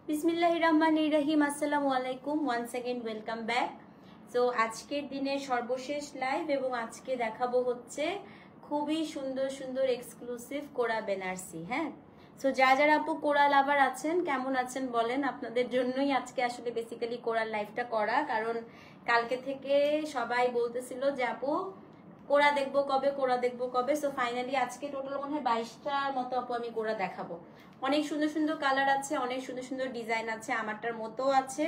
बिस्मिल्लाहिर्रहमानिर्रहीम अस्सलामु आलाइकुम once again welcome back. So আজকের দিনের সর্বশেষ লাইভ এবং আজকে দেখাবো হচ্ছে খুবই সুন্দর সুন্দর এক্সক্লুসিভ কোরা বেনারসি। হ্যাঁ, সো যারা আপু কোরা লাভার আছেন কেমন আছেন বলেন, আপনাদের জন্যই আজকে আসলে বেসিক্যালি কোরার লাইভটা করা, কারণ কালকে থেকে সবাই বলতেছিল যে আপু কোরা দেখবো কবে, কোরা দেখবো কবে। সো ফাইনালি আজকে টোটাল মনে হয় 22টার মতো আপু আমি কোরা দেখাবো। অনেক সুন্দর সুন্দর কালার আছে, অনেক সুন্দর সুন্দর ডিজাইন আছে, আমারটার মতো আছে,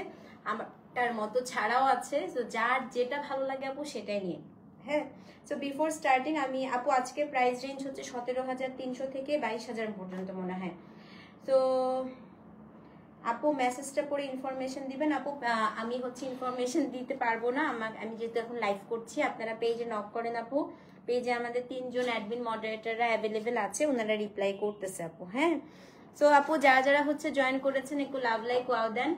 আমারটার মতো ছাড়াও আছে। সো যার যেটা ভালো লাগে আপু সেটাই নিয়ে। হ্যাঁ, সো বিফোর স্টার্টিং আমি আপু আজকে প্রাইস রেঞ্জ হচ্ছে 17,300 থেকে 22,000 পর্যন্ত মনে হয়। তো আপু মেসেজটা পড়ে ইনফরমেশন দিবেন। আপু আমি হচ্ছে ইনফরমেশন দিতে পারবো না, আমি যেহেতু এখন লাইভ করছি। আপনারা পেজে নক করেন আপু, পেজে আমাদের 3 জন অ্যাডমিন মডারেটররা অ্যাভেলেবেল আছে, ওনারা রিপ্লাই করতেছে আপু। হ্যাঁ, সো আপু যারা হচ্ছে জয়েন করেছেন একটু লাভ লাইক ওয়াও দেন।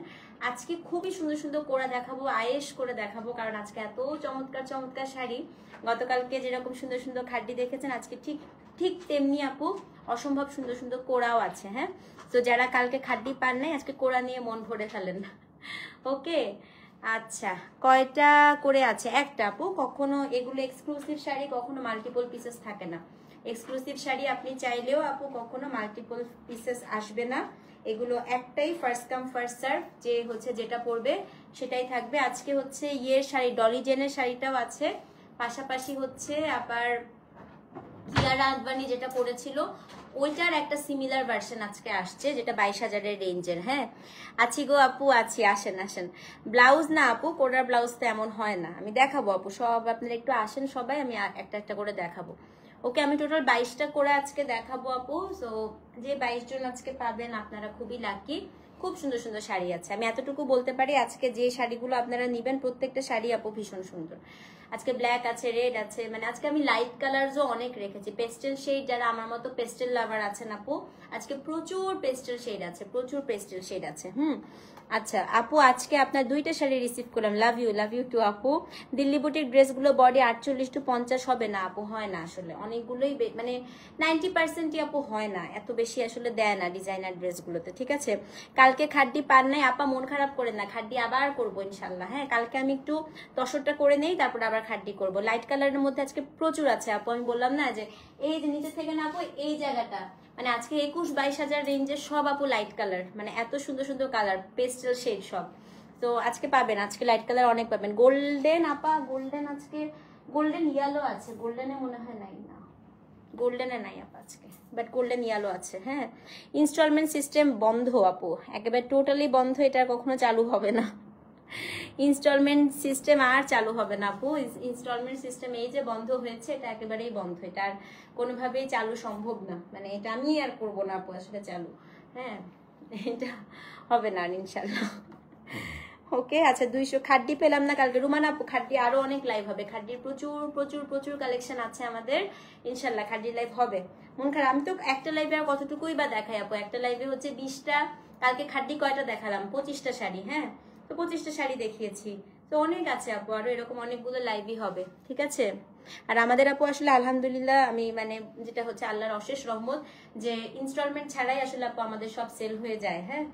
আজকে খুবই সুন্দর সুন্দর কোরা দেখাবো, আয়েশ করে দেখাবো, কারণ আজকে এত চমৎকার চমৎকার শাড়ি। গতকালকে যেরকম সুন্দর সুন্দর খাড্ডি দেখেছেন আজকে ঠিক তেমনি আপু অসম্ভব সুন্দর সুন্দর কোরাও আছে। হ্যাঁ, তো যারা কালকে খাড্ডি পান নাই আজকে কোরা নিয়ে মন ভরে ফেলেন। ওকে, আচ্ছা কয়টা করে আছে? একটা আপু। কখনো এগুলো এক্সক্লুসিভ শাড়ি, কখনো মাল্টিপল পিসেস থাকে না। এক্সক্লুসিভ শাড়ি আপনি চাইলেও আপু কখনো মাল্টিপল পিসেস আসবে না, এগুলো একটাই ফার্স্ট কাম ফার্স্ট সার্ভ, যে হচ্ছে যেটা পরবে সেটাই থাকবে। আজকে হচ্ছে ইয়ের শাড়ি, ডলি জেনের শাড়িটাও আছে, পাশাপাশি হচ্ছে আবার কিয়ারা আদবানি যেটা পরেছিল ওইটার একটা সিমিলার ভার্সন আজকে আসছে, যেটা 22,000-এর রেঞ্জের। হ্যাঁ, আছি গো আপু, আছি, আসেন আসেন। ব্লাউজ না আপু, কোরার ব্লাউজ তো এমন হয় না, আমি দেখাবো আপু সব, আপনারা একটু আসেন সবাই, আমি একটা একটা করে দেখাবো। ওকে, আমি টোটাল 22টা করে আজকে দেখাবো আপু। সো যে 22 জন আজকে পাবেন আপনারা খুবই লাকি। খুব সুন্দর সুন্দর শাড়ি আছে, আমি এতটুকু বলতে পারি আজকে যে শাড়িগুলো আপনারা নিবেন প্রত্যেকটা শাড়ি আপু ভীষণ সুন্দর। আজকে ব্ল্যাক আছে, রেড আছে, মানে আজকে আমি লাইট কালারসও অনেক রেখেছি, পেস্টেল শেড, যারা আমার মতো পেস্টেল লাভার আছেন আপু আজকে প্রচুর পেস্টেল শেড আছে, প্রচুর পেস্টেল শেড আছে। আচ্ছা আপু আজকে আপনার 2টা শাড়ি রিসিভ করলাম, লাভ ইউ টু আপু। দিল্লি বুটিক ড্রেসগুলো বডি 48 to 50 হবে না আপু, হয় না আসলে, অনেকগুলোই মানে 90%ই আপু হয় না, এত বেশি আসলে দেয় না ডিজাইনার ড্রেসগুলোতে। ঠিক আছে, কালকে খাড্ডি পান নাই আপা, মন খারাপ করেন না, খাড্ডি আবার করবো ইনশাল্লাহ। হ্যাঁ, কালকে আমি একটু তসরটা করে নেই, তারপর আবার খাড্ডি করবো। লাইট কালারের মধ্যে আজকে প্রচুর আছে আপু, আমি বললাম না যে এই যে নিচে থেকে না আপু এই জায়গাটা, মানে আজকে 21-22 হাজার রেঞ্জের সব আপু লাইট কালার, মানে এত সুন্দর সুন্দর কালার, পেস্টেল শেড সব। তো আজকে পাবেন, আজকে লাইট কালার অনেক পাবেন। গোল্ডেন আপা, গোল্ডেন আজকে গোল্ডেন ইয়েলো আছে, গোল্ডেনে মনে হয় নাই, না গোল্ডেনে নাই আপা আজকে, বাট গোল্ডেন ইয়েলো আছে। হ্যাঁ, ইনস্টলমেন্ট সিস্টেম বন্ধ আপু, একেবারে টোটালি বন্ধ, এটা কখনো চালু হবে না। ইনস্টলমেন্ট সিস্টেম আর চালু হবে না আপু, ইনস্টলমেন্ট সিস্টেম এই যে বন্ধ হয়েছে এটা একেবারেই বন্ধ, এটা আর কোনোভাবেই চালু সম্ভব না, মানে এটা আমি আর করবো না আপু আসলে চালু। হ্যাঁ, এটা হবে না ইনশাল্লাহ। ওকে, আচ্ছা 200 খাড্ডি পেলাম না কালকে, রুমান আপু খাড্ডি আরো অনেক লাইভ হবে, খাড্ডির প্রচুর প্রচুর প্রচুর কালেকশন আছে আমাদের, ইনশাল্লাহ খাড্ডি লাইভ হবে। মন খারাপ, আমি তো একটা লাইভে আর কতটুকুই বা দেখাই আপু, একটা লাইভে হচ্ছে 20টা, কালকে খাড্ডি কয়টা দেখালাম? 25টা শাড়ি। হ্যাঁ, তো 25টা শাড়ি দেখিয়েছি, তো অনেক আছে আপু, আরো এরকম অনেকগুলো লাইভই হবে। ঠিক আছে, আর আমাদের আপু আসলে আলহামদুলিল্লাহ, আমি মানে যেটা হচ্ছে আল্লাহর অশেষ রহমত যে ইনস্টলমেন্ট ছাড়াই আসলে আপু আমাদের সব সেল হয়ে যায়। হ্যাঁ,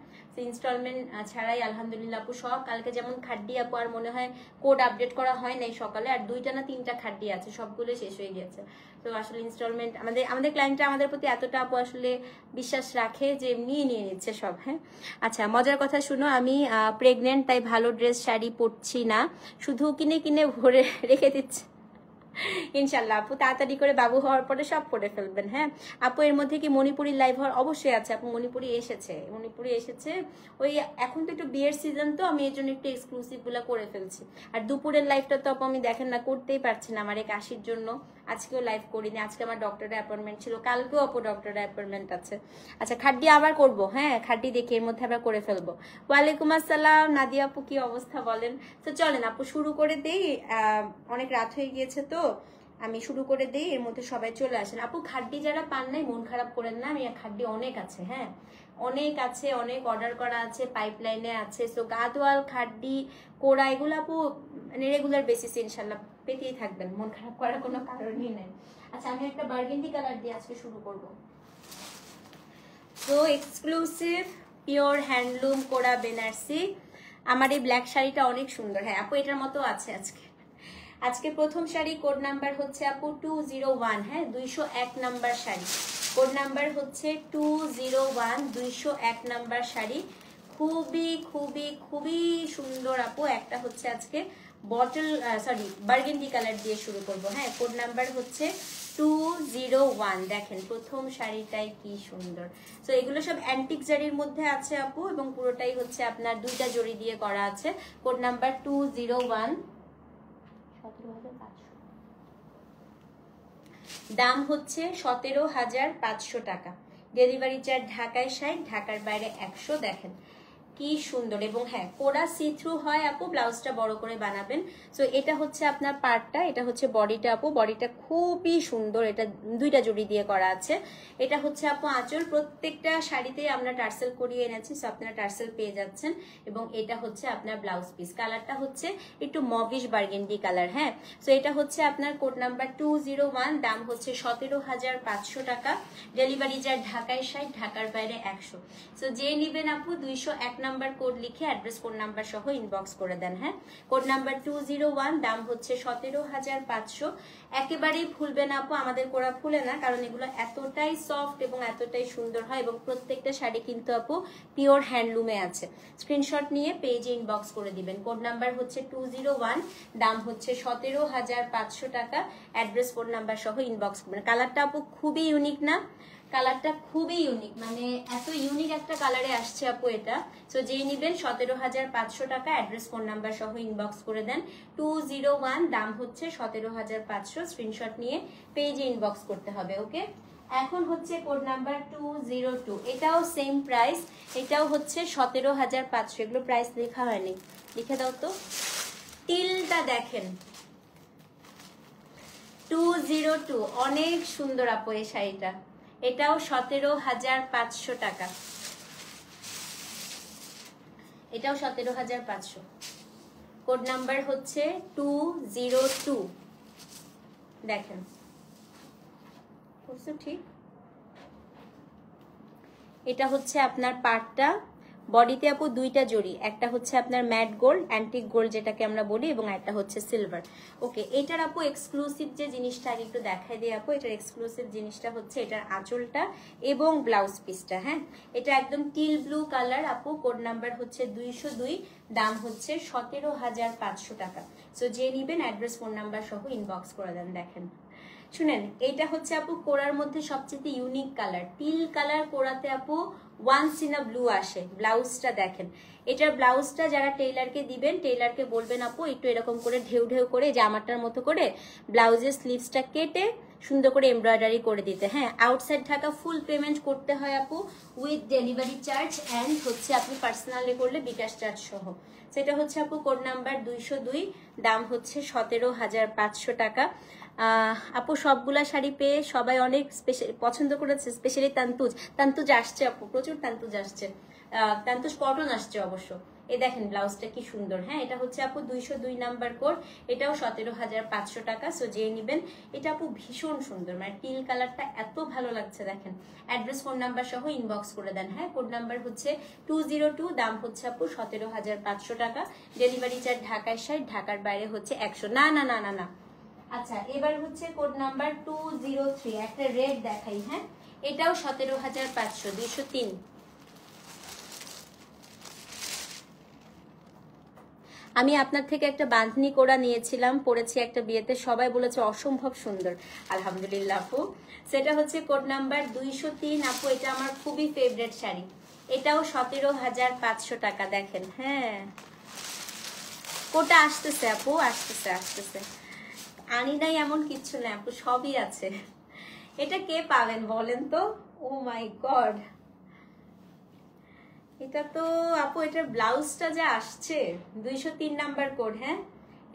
ইনস্টলমেন্ট ছাড়াই আলহামদুলিল্লাহ আপু সব, কালকে যেমন খাড্ডি আপু আর মনে হয় কোড আপডেট করা হয় নাই সকালে, আর 2টা না 3টা খাড্ডি আছে, সবগুলো শেষ হয়ে গেছে। তো আসলে ইনস্টলমেন্ট আমাদের ক্লায়েন্টরা আমাদের প্রতি এতটা আপু আসলে বিশ্বাস রাখে যে এমনি নিয়ে নিচ্ছে সব। হ্যাঁ, আচ্ছা মজার কথা শুনো, আমি প্রেগনেন্ট, তাই ভালো ড্রেস শাড়ি পরছি না, শুধু কিনে কিনে ভরে রেখে দিচ্ছি। ইনশাল্লাহ আপু তাড়াতাড়ি করে বাবু হওয়ার পরে সব পড়ে ফেলবেন। হ্যাঁ আপু, এর মধ্যে কি মণিপুরি লাইভ হওয়ার? অবশ্যই আছে আপু, মণিপুরি এসেছে। ওই এখন তো একটু বিয়ের সিজন, তো আমি এর জন্য একটু এক্সক্লুসিভ গুলা করে ফেলছি। আর দুপুরের লাইভটা তো আপু আমি দেখেন না, করতেই পারছি না, আমার এই কাশির জন্য আজকেও লাইভ করিনি। আজকে আমার ডক্টরের অ্যাপয়েন্টমেন্ট ছিল, কালকেও আপু ডক্টরের অ্যাপয়েন্টমেন্ট আছে। আচ্ছা খাড্ডি আবার করব, হ্যাঁ খাড্ডি দেখি এর মধ্যে আবার করে ফেলবো। ওয়ালাইকুম আসসালাম নাদিয়া আপু, কি অবস্থা বলেন? তো চলেন আপু শুরু করে দেই, অনেক রাত হয়ে গিয়েছে তো, আমি শুরু করে দিই, এর মধ্যে সবাই চলে আসেন। আপু খাড্ডি যারা পান নাই মন খারাপ করেন না, আমি খাড্ডি অনেক আছে, হ্যাঁ অনেক আছে, অনেক অর্ডার করা আছে, পাইপলাইনে আছে। সো গাদোয়াল, খাড্ডি, কোড়া এগুলো আপু মানে রেগুলার বেসিসে ইনশাল্লাহ পেতেই থাকবেন, মন খারাপ করার কোনো কারণই নেই। আচ্ছা আমি একটা বার্গেন্ডি কালার দিয়ে আজকে শুরু করব। তো এক্সক্লুসিভ পিওর হ্যান্ডলুম কোড়া বেনারসি। আমার এই ব্ল্যাক শাড়িটা অনেক সুন্দর, হ্যাঁ আপু এটার মতো আছে আজকে প্রথম শাড়ি। কোড নাম্বার হচ্ছে আপু 201, হ্যাঁ 201 নাম্বার শাড়ি। কোড নাম্বার হচ্ছে 201, 201 নাম্বার শাড়ি। খুবই খুবই খুবই সুন্দর আপু। একটা হচ্ছে আজকে বটল বার্গেন্ডি কালার দিয়ে শুরু করব, হ্যাঁ কোড নাম্বার হচ্ছে 201। দেখেন প্রথম শাড়িটাই কি সুন্দর। তো এগুলো সব অ্যান্টিক জারির মধ্যে আছে আপু, এবং পুরোটাই হচ্ছে আপনার দুইটা জড়ি দিয়ে করা আছে। কোড নাম্বার 201, দাম হচ্ছে 17,500 টাকা। ডেলিভারি চার্জ ঢাকায় 60, ঢাকার বাইরে 100। দেখেন কি সুন্দর, এবং হ্যাঁ কোড়া সি থ্রু হয় আপু, ব্লাউজটা বড় করে বানাবেন। সো এটা হচ্ছে আপনার পার্টটা, এটা হচ্ছে বডিটা আপু। বডিটা খুবই সুন্দর, এটা দুইটা জড়ি দিয়ে করা আছে। এটা হচ্ছে আপু আঁচল। প্রত্যেকটা শাড়িতে আমরা টার্সেল করিয়ে এনেছি, সো আপনারা টার্সেল পেয়ে যাচ্ছেন। এবং এটা হচ্ছে আপনার ব্লাউজ পিস। কালারটা হচ্ছে একটু মভিশ বার্গেন্ডি কালার, হ্যাঁ। সো এটা হচ্ছে আপনার কোড নাম্বার 201, দাম হচ্ছে 17,500 টাকা। ডেলিভারি চার্জ ঢাকায় 60, ঢাকার বাইরে 100। সো যে নিবেন আপু 201 নাম্বার কোড লিখে অ্যাড্রেস কোড নাম্বার সহ ইনবক্স করে দেন, হ্যাঁ। কোড নাম্বার 201, দাম হচ্ছে 17,500। একেবারেই ফুলবে না আপু, আমাদের কোড়া ফুলে না, কারণ এগুলো এতটাই সফট এবং এতটাই সুন্দর হয়, এবং প্রত্যেকটা শাড়ি কিন্তু আপু পিওর হ্যান্ডলুমে আছে। স্ক্রিনশট নিয়ে পেজে ইনবক্স করে দিবেন। কোড নাম্বার হচ্ছে 201, দাম হচ্ছে 17,500 টাকা। অ্যাড্রেস কোড নাম্বার সহ ইনবক্স করবেন। কালারটা আপু খুবই ইউনিক না? কালারটা খুবই ইউনিক, মানে এত ইউনিক একটা কালারে আসছে আপু এটা। সো যেই নিবেন 17,500 টাকা। অ্যাড্রেস ফোন নাম্বার সহ ইনবক্স করে দেন। 201, দাম হচ্ছে 17,500। স্ক্রিনশট নিয়ে পেজে ইনবক্স করতে হবে, ওকে। এখন হচ্ছে কোড নাম্বার 202, এটাও সেম প্রাইস, এটাও হচ্ছে 17,500। এগুলো প্রাইস লেখা হয়নি, লিখে দাও তো। টিলটা দেখেন 202, অনেক সুন্দর আপু এই শাড়িটা। এটাও 17,500 টাকা। এটাও 17,500। কোড নাম্বার হচ্ছে 202। দেখেন ঠিক। এটা হচ্ছে আপনার পার্টটা। বডিতে আপু দুইটা জড়ি, একটা হচ্ছে আপনার ম্যাট গোল্ড, অ্যান্টিক গোল্ড যেটাকে আমরা বলি, এবং একটা হচ্ছে সিলভার। ওকে, এটার আপু এক্সক্লুসিভ যে জিনিসটা আগে একটু দেখাই দিই আপু। এটার এক্সক্লুসিভ জিনিসটা হচ্ছে এটার আঁচলটা এবং ব্লাউজ পিসটা, হ্যাঁ। এটা একদম টিল ব্লু কালার আপু। কোড নাম্বার হচ্ছে 202, দাম হচ্ছে 17,500 টাকা। সো যে নিবেন অ্যাড্রেস ফোন নাম্বার সহ ইনবক্স করে দেন। দেখেন শুনেন, এইটা হচ্ছে আপু কোড়ার মধ্যে সবচেয়ে ইউনিক কালার। টিল কালার কোড়াতে আপু ওয়ান্স ইন আ ব্লু আসে। ব্লাউজটা দেখেন, এটার ব্লাউজটা যারা টেইলারকে দিবেন, টেইলারকে বলবেন আপু একটু এরকম করে ঢেউ ঢেউ করে জামাটার মতো করে ব্লাউজের স্লিভসটা কেটে সুন্দর করে এমব্রয়ডারি করে দিতে, হ্যাঁ। আউটসাইড ঢাকা ফুল পেমেন্ট করতে হয় আপু, উইথ ডেলিভারি চার্জ অ্যান্ড হচ্ছে আপনি পার্সোনালি করলে বিকাশ চার্জ সহ। সেটা হচ্ছে আপু কোড নাম্বার 202, দাম হচ্ছে 17,500 টাকা। আপু সবগুলা শাড়ি পেয়ে সবাই অনেক পছন্দ করেছে, স্পেশালি তান্তুজ আসছে আপু, প্রচুর তান্তুজ আসছে, তান্তুজ কটন আসছে অবশ্য। এই দেখেন ব্লাউজটা কি সুন্দর, হ্যাঁ। এটা হচ্ছে আপু 202 নাম্বার কোড, এটাও 17,500 টাকা। সো যে নিবেন, এটা আপু ভীষণ সুন্দর, মানে টিল কালারটা এত ভালো লাগছে। দেখেন অ্যাড্রেস ফোন নাম্বার সহ ইনবক্স করে দেন, হ্যাঁ। কোড নাম্বার হচ্ছে 202, দাম হচ্ছে আপু 17,500 টাকা। ডেলিভারি চার্জ ঢাকায় 60, ঢাকার বাইরে হচ্ছে 100। না না না না না, আচ্ছা এবার হচ্ছে কোড নাম্বার 203, একটা রেড দেখাই, হ্যাঁ। এটাও 17,500, 203। আমি আপনার থেকে একটা বাঁধনি কোড়া নিয়েছিলাম, পরেছি একটা বিয়েতে, সবাই বলেছে অসম্ভব সুন্দর। আলহামদুলিল্লাহ আপু। সেটা হচ্ছে কোড নাম্বার 203 আপু। এটা আমার খুবই ফেভারিট শাড়ি। এটাও 17,500 টাকা। দেখেন, হ্যাঁ কোটা আসতেছে আপু, আসতেছে আসতেছে। আনি নাই এমন কিচ্ছু না আপু, সবই আছে। এটা কে পাবেন বলেন তো? ও মাই গড, এটা তো আপু, এটার ব্লাউজটা যা আসছে 203 নাম্বার কোড, হ্যাঁ।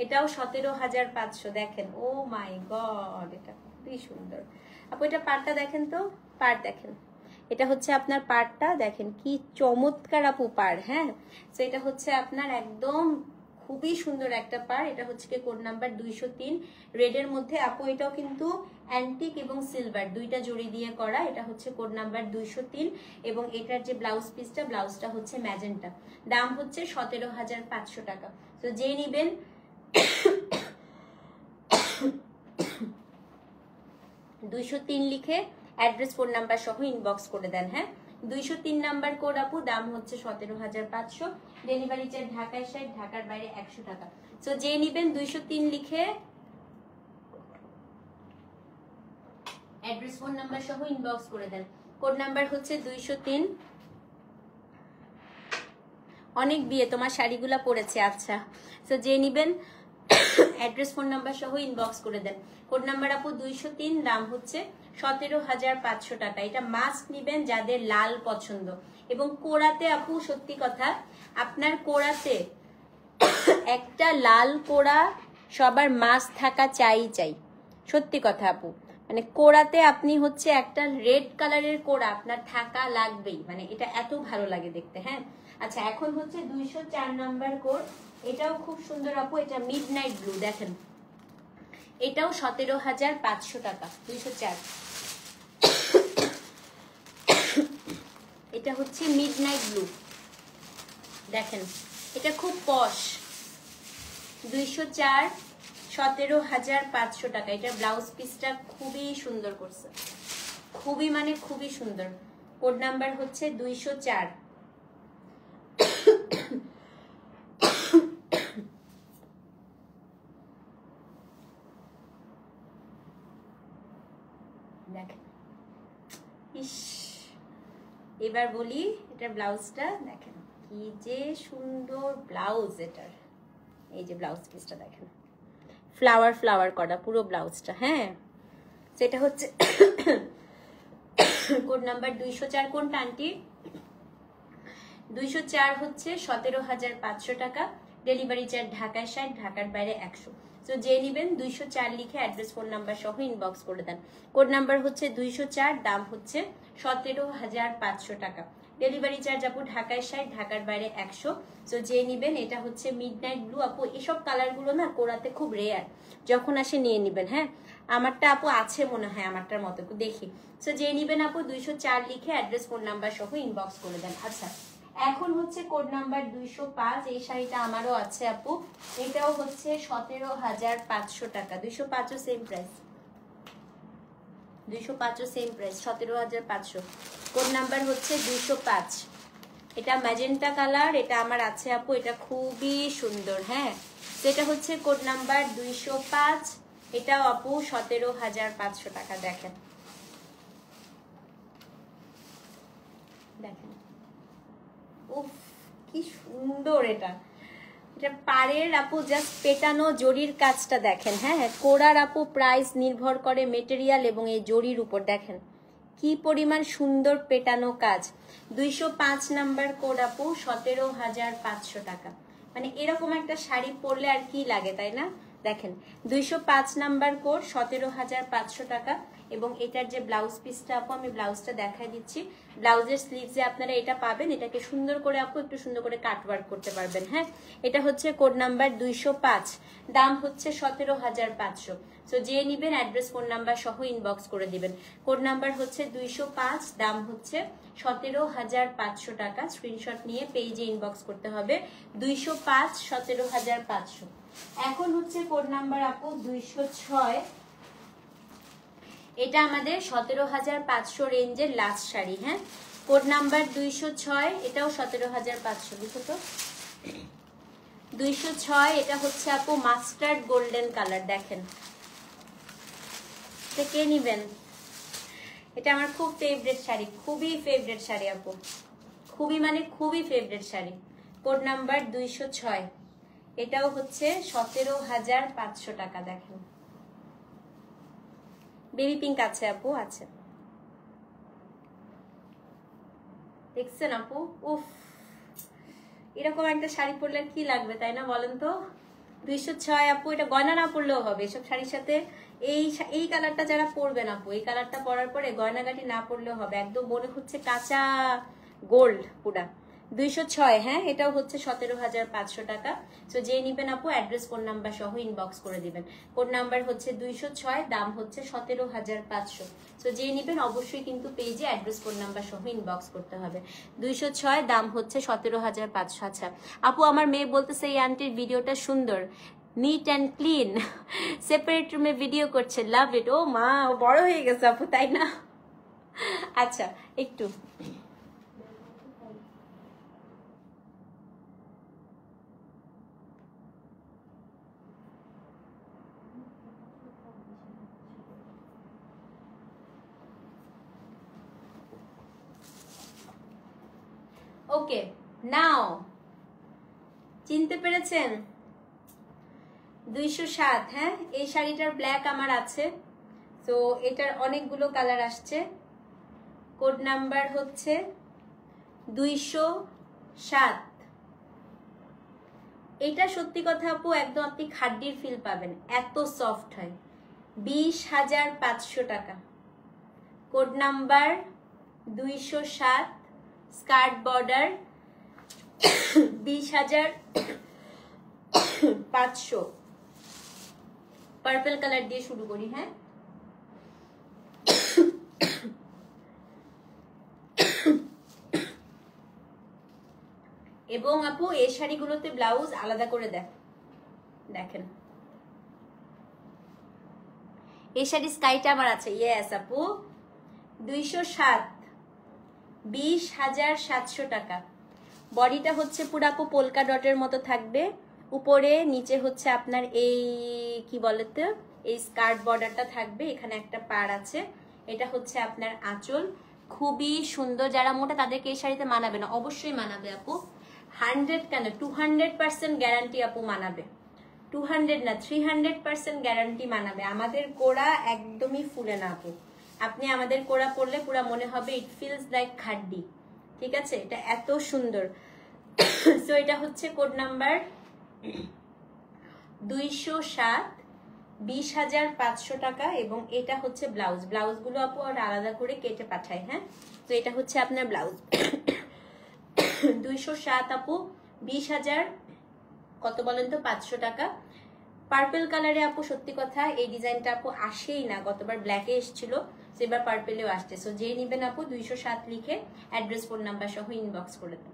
এটাও 17,500। দেখেন, ও মাই গড, এটা খুবই সুন্দর আপু। এটা পাড়টা দেখেন তো, পাড় দেখেন, এটা হচ্ছে আপনার পাড়টা দেখেন, কি চমৎকার আপু পাড়। হ্যাঁ, তো এটা হচ্ছে আপনার একদম খুবই সুন্দর একটা পাড়। এটা হচ্ছে কি কোড নাম্বার 203 রেডের মধ্যে আপু। এটাও কিন্তু অ্যান্টিক এবং সিলভার দুইটা জড়ি দিয়ে করা। এটা হচ্ছে কোড নাম্বার 203 এবং এটার যে ব্লাউজ পিসটা, ব্লাউজটা হচ্ছে ম্যাজেন্টা। দাম হচ্ছে 17,500 টাকা। তো যে নিবেন 203 লিখে অ্যাড্রেস ফোন নাম্বার সহ ইনবক্স করে দেন। হ্যাঁ, 203 নাম্বার কোড আপু। দাম হচ্ছে 17,500। ডেলিভারি চার্জ ঢাকায় 60, ঢাকার বাইরে 100 টাকা। তো যে নিবেন 203 লিখে অ্যাড্রেস ফোন নাম্বার সহ ইনবক্স করে দেন। কোড নাম্বার হচ্ছে 203। অনেক বিয়ে তোমার শাড়িগুলা পড়েছে। আচ্ছা, তো যে নিবেন অ্যাড্রেস ফোন নাম্বার সহ ইনবক্স করে দেন। কোড নাম্বার আপু 203, দাম হচ্ছে 17,500 টাকা। এটা মাস্ক নিবেন যাদের লাল পছন্দ। এবং কোড়াতে আপু সত্যি কথা, আপনার কোড়াতে একটা লাল কোড়া সবার মাস্ক থাকা চাই। সত্যি কথা আপু, মানে কোড়াতে আপনি হচ্ছে একটা রেড কালারের কোড়া আপনার থাকা লাগবেই, মানে এটা এত ভালো লাগে দেখতে। হ্যাঁ, আচ্ছা, এখন হচ্ছে 204 নাম্বার কোড। এটাও খুব সুন্দর আপু। এটা মিড নাইট ব্লু দেখেন, এটাও 17,500 টাকা। 204, এটা হচ্ছে মিড নাইট ব্লু দেখেন, এটা খুব পশ। 204, 17,500 টাকা। এটা ব্লাউজ পিসটা খুবই সুন্দর করছে, খুবই মানে খুবই সুন্দর। কোড নাম্বার হচ্ছে 204। দেখেন, ইস, এবার বলি এটার ব্লাউজটা দেখেন, কি যে সুন্দর ব্লাউজ এটার। এই যে ব্লাউজ পিসটা দেখেন, ফ্লাওয়ার ফ্লাওয়ার করা পুরো ব্লাউজটা। হ্যাঁ, সেটা হচ্ছে কোড নাম্বার 204। কোনটা আন্টি? 204 হচ্ছে 17,500 টাকা। ডেলিভারি চার্জ ঢাকায় 60, ঢাকার বাইরে 100। তো যে নিবেন 204 লিখে অ্যাড্রেস ফোন নাম্বার সহ ইনবক্স করে দেন। কোড নাম্বার হচ্ছে 204, দাম হচ্ছে 17,500 টাকা। ডেলিভারি চার্জ আপু ঢাকায় 60, ঢাকার বাইরে 100। তো যে নিবেন, এটা হচ্ছে মিডনাইট ব্লু আপু। এসব কালারগুলো না কোরাতে খুব রেয়ার, যখন আসে নিয়ে নিবেন। হ্যাঁ, আমারটা আপু আছে মনে হয়, আমারটার মতো দেখি। তো যে নিবেন আপু 204 লিখে অ্যাড্রেস ফোন নাম্বার সহ ইনবক্স করে দেন। আচ্ছা, এখন হচ্ছে কোড নাম্বার 205। এই শাড়িটা আমারও আছে আপু। এটাও হচ্ছে 17,500 টাকা। 205ও সেম প্রাইস, 205ও সেম প্রাইস, 17,500। কোড নাম্বার হচ্ছে 205। এটা ম্যাজেন্টা কালার, এটা আমার আছে আপু। এটা খুবই সুন্দর। হ্যাঁ, এটা হচ্ছে কোড নাম্বার 205। এটাও আপু 17,500 টাকা। দেখেন দেখেন, উফ কি সুন্দর এটা। এটা পাড়ের আপু জাস্ট পেটানো জরির কাজটা দেখেন। হ্যাঁ, কোড়ার আপু প্রাইস নির্ভর করে মেটেরিয়াল এবং এই জরির উপর। দেখেন কি পরিমাণ সুন্দর পেটানো কাজ। 205 নাম্বার কোড আপু, 17,500 টাকা। মানে এরকম একটা শাড়ি পরলে আর কি লাগে, তাই না? দেখেন 205 নাম্বার কোড, 17,500 টাকা। এবং এটার যে ব্লাউজ পিসটা আপু, আমি ব্লাউজটা দেখাই দিচ্ছি। ব্লাউজের স্লিভসে আপনারা এটা পাবেন। এটাকে সুন্দর করে আপু একটু সুন্দর করে কাট ওয়ার্ক করতে পারবেন। হ্যাঁ, এটা হচ্ছে কোড নাম্বার 205, দাম হচ্ছে 17,500। সো যে নিবেন অ্যাড্রেস ফোন নাম্বার সহ ইনবক্স করে দিবেন। কোড নাম্বার হচ্ছে 205, দাম হচ্ছে 17,500 টাকা। স্ক্রিনশট নিয়ে পেজে ইনবক্স করতে হবে। 205, 17,500। এখন হচ্ছে কোড নাম্বার আপু 206। এটা আমাদের 17,500 রেঞ্জের লাস্ট শাড়ি। হ্যাঁ, কোড নাম্বার 206। এটাও 17,500। লিখো তো 206। এটা হচ্ছে আপু মাস্টার্ড গোল্ডেন কালার। দেখেন, কে নিবেন? এটা আমার খুব ফেভারিট শাড়ি, খুবই ফেভারিট শাড়ি আপু, খুবই মানে খুবই ফেভারিট শাড়ি। Code number 206। এটাও হচ্ছে 17,500 টাকা। দেখেন বেবি পিঙ্ক আছে আপু, আছে, দেখছেন আপু? উফ, এরকম একটা শাড়ি পরলে কি লাগবে, তাই না বলেন তো? 206 আপু, এটা গয়না না পরলেও হবে এসব শাড়ির সাথে। এই কালারটা যারা পরবেন আপু, এই কালারটা পরার পরে গয়নাগাটি না পরলেও হবে, একদম মনে হচ্ছে কাঁচা গোল্ড পুরা। 206, হ্যাঁ, এটাও হচ্ছে 17,500 টাকা। তো যে নিবেন আপু অ্যাড্রেস ফোন নাম্বার সহ ইনবক্স করে দিবেন। কোড নাম্বার হচ্ছে 206, দাম হচ্ছে 17,500। তো যে নিবেন অবশ্যই কিন্তু পেজে অ্যাড্রেস ফোন নাম্বার সহ ইনবক্স করতে হবে। 206, দাম হচ্ছে 17,500। আচ্ছা আপু, আমার মেয়ে বলতেছে এই আন্টির ভিডিওটা সুন্দর, নিট অ্যান্ড ক্লিন, সেপারেট রুমে ভিডিও করছে, লাভ ইট। ও মা, বড় হয়ে গেছে আপু, তাই না? আচ্ছা একটু ওকে নাও, চিনতে পেরেছেন? 207, হ্যাঁ, এই শাড়িটার ব্ল্যাক আমার আছে। তো এটার অনেকগুলো কালার আসছে। কোড নাম্বার হচ্ছে 207। এটা সত্যি কথা আপু, একদম আপনি খাড্ডির ফিল পাবেন, এত সফট হয়। 20,500 টাকা। Code number 207, skirt border 20,500। Purple colour দিয়ে শুরু করি, হ্যাঁ। এবং আপু এই শাড়িগুলোতে ব্লাউজ আলাদা করে দেখেন। এই শাড়ি স্কাইটা আমার আছে, ইয়েস আপু। 207, 20,700 টাকা। বডিটা হচ্ছে পুরো আপু পোলকা ডটের মতো থাকবে, উপরে নিচে হচ্ছে আপনার এই কি বলতে, এই স্কার্ট বর্ডারটা থাকবে, এখানে একটা পাড় আছে। এটা হচ্ছে আপনার আঁচল, খুবই সুন্দর। যারা মোটা তাদেরকে এই শাড়িতে মানাবে না? অবশ্যই মানাবে আপু, 100 কেন 200% গ্যারান্টি আপু মানাবে। 200 না 300% গ্যারান্টি মানাবে। আমাদের কোড়া একদমই ফুলে না আপু, আপনি আমাদের কোড়া পরলে পুরো মনে হবে ইট ফিলস লাইক খাড্ডি, ঠিক আছে? এটা এত সুন্দর। সো এটা হচ্ছে কোড নাম্বার 207, 20,500 টাকা। এবং এটা হচ্ছে ব্লাউজ। ব্লাউজগুলো আপু আর আলাদা করে কেটে পাঠায়, হ্যাঁ। তো এটা হচ্ছে আপনার ব্লাউজ। 207 আপু, 20,000 কত বলেন তো, 500 টাকা। পার্পল কালারে আপু সত্যি কথা এই ডিজাইনটা আপু আসেই না, গতবার ব্ল্যাকে এসেছিল, সেবার পার্পলেও আসছে। সো যে নিবেন আপু 207 লিখে অ্যাড্রেস ফোন নাম্বার সহ ইনবক্স করে দেন।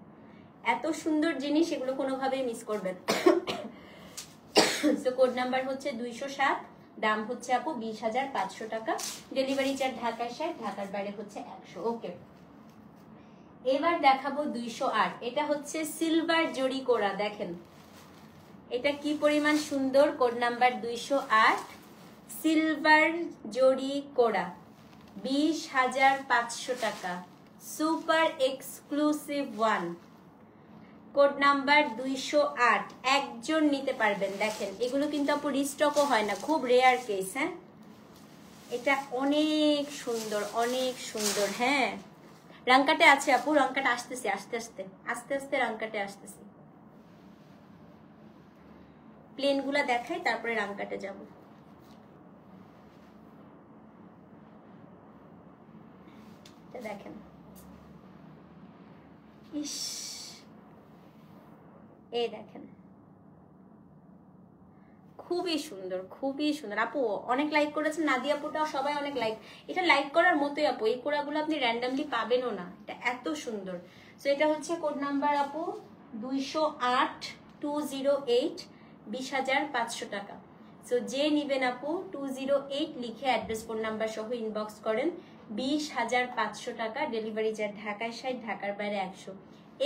এত সুন্দর জিনিস, এগুলো কোনোভাবেই মিস করবেন। সো কোড নাম্বার হচ্ছে 207, দাম হচ্ছে আপু 20,500 টাকা। ডেলিভারি চার্জ ঢাকার 60, ঢাকার বাইরে হচ্ছে 100। ওকে, এবার দেখাবো 208। এটা হচ্ছে সিলভার জরি কোরা, দেখেন এটা কি পরিমাণ সুন্দর। কোড নাম্বার 208, সিলভার জরি কোরা, 20,500 টাকা, super exclusive one. Code number 208, একজন নিতে পারবেন। দেখেন এগুলো কিন্তু আপু রিস্টকও হয় না, খুব রেয়ার কেস, হ্যাঁ। এটা অনেক সুন্দর, অনেক সুন্দর, হ্যাঁ। রাংকাটে আছে আপু, রাংকাটে আসতেছে, আস্তে আস্তে আস্তে আস্তে রাংকাটে আসতেছে। প্লেন গুলা দেখাই, তারপরে রাংকাটে যাব। দেখেন, ইস, এই দেখেন খুবই সুন্দর, খুবই সুন্দর। আপু অনেক লাইক করেছেন, নাদিয়া আপুটা সবাই অনেক লাইক। এটা লাইক করার মতোই আপু, এই কোড়াগুলো আপনি র্যান্ডামলি পাবেনও না, এটা এত সুন্দর। সো এটা হচ্ছে কোড নাম্বার আপু 208, 208, 20,500 টাকা। সো যে নিবেন আপু 208 লিখে অ্যাড্রেস ফোন নাম্বার সহ ইনবক্স করেন। 20,500 টাকা, ডেলিভারি চার্জ ঢাকায় 60, ঢাকার বাইরে 100।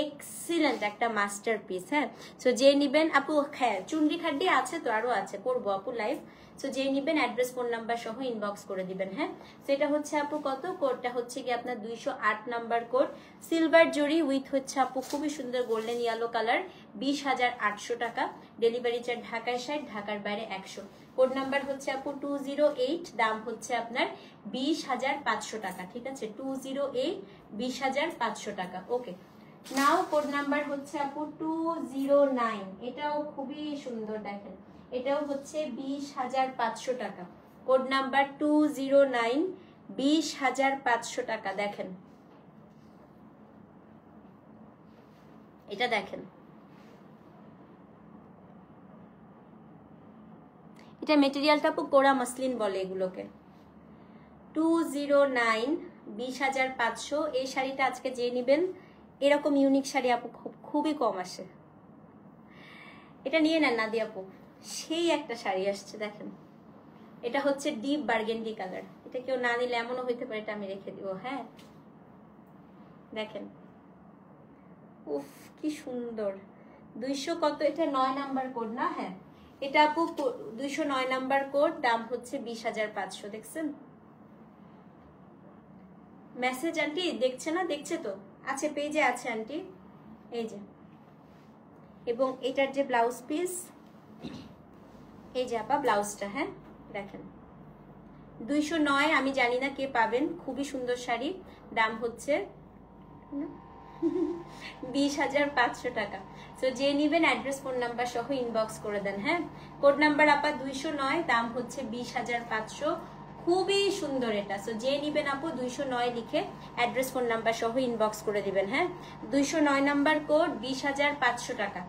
এক্সিলেন্ট একটা মাস্টারপিস, হ্যাঁ। সো যে নিবেন আপু, হ্যাঁ চুনরি খাড্ডি আছে তো, আরো আছে, করবো আপু লাইভ। সো যে নিবেন অ্যাড্রেস ফোন নাম্বার সহ ইনবক্স করে দিবেন, হ্যাঁ। সেটা হচ্ছে আপু কত, কোডটা হচ্ছে কি আপনার 208 নাম্বার কোড, সিলভার জরি উইথ হচ্ছে আপু খুবই সুন্দর গোল্ডেন ইয়েলো কালার, 20,800 টাকা, ডেলিভারি চার্জ ঢাকায় 60, ঢাকার বাইরে 100। কোড নাম্বার হচ্ছে আপু 208, দাম হচ্ছে আপনার 20,500 টাকা, ঠিক আছে? 208, 20,500 টাকা। ওকে, নাও কোড নাম্বার হচ্ছে আপু 209। এটাও খুবই সুন্দর, দেখেন এটাও হচ্ছে 20,500 টাকা। কোড নাম্বার 209, 20,500 টাকা। দেখেন এটা, দেখেন এটা মেটেরিয়ালটা আপু কোরা মাসলিন বলে এগুলোকে। 209, 20,500। এই শাড়িটা আজকে যে নিবেন, এরকম ইউনিক শাড়ি আপু খুবই কম আসে। এটা নিয়ে নেন নাদি আপু, সেই একটা শাড়ি আসছে দেখেন। এটা হচ্ছে ডিপ বার্গেন্ডি কালার। এটা কেউ না নিলে এমনও হইতে পারে, এটা আমি রেখে দিব। হ্যাঁ দেখেন, উফ কি সুন্দর। 200 কত, এটা 9 নাম্বার কোড না? হ্যাঁ এটা আপু 209 নাম্বার কোড, দাম হচ্ছে 20,500। দেখছেন মেসেজ আন্টি? দেখছে না? দেখছে তো, আছে পেজে আছে আন্টি, এই যে। এবং এটার যে ব্লাউজ পিস, এই যে আপা ব্লাউজটা, হ্যাঁ দেখেন 209। আমি জানি না কে পাবেন, খুবই সুন্দর শাড়ি, দাম হচ্ছে 20,500 টাকা। তো যে নিবেন অ্যাড্রেস ফোন নাম্বার সহ ইনবক্স করে দেন। হ্যাঁ কোড নাম্বার আপা 209, দাম হচ্ছে 20,500। খুবই সুন্দর এটা। সো যে নিবেন আপু 209 লিখে অ্যাড্রেস ফোন নাম্বার সহ ইনবক্স করে দিবেন। হ্যাঁ 209 নাম্বার কোড, 20,500 টাকা।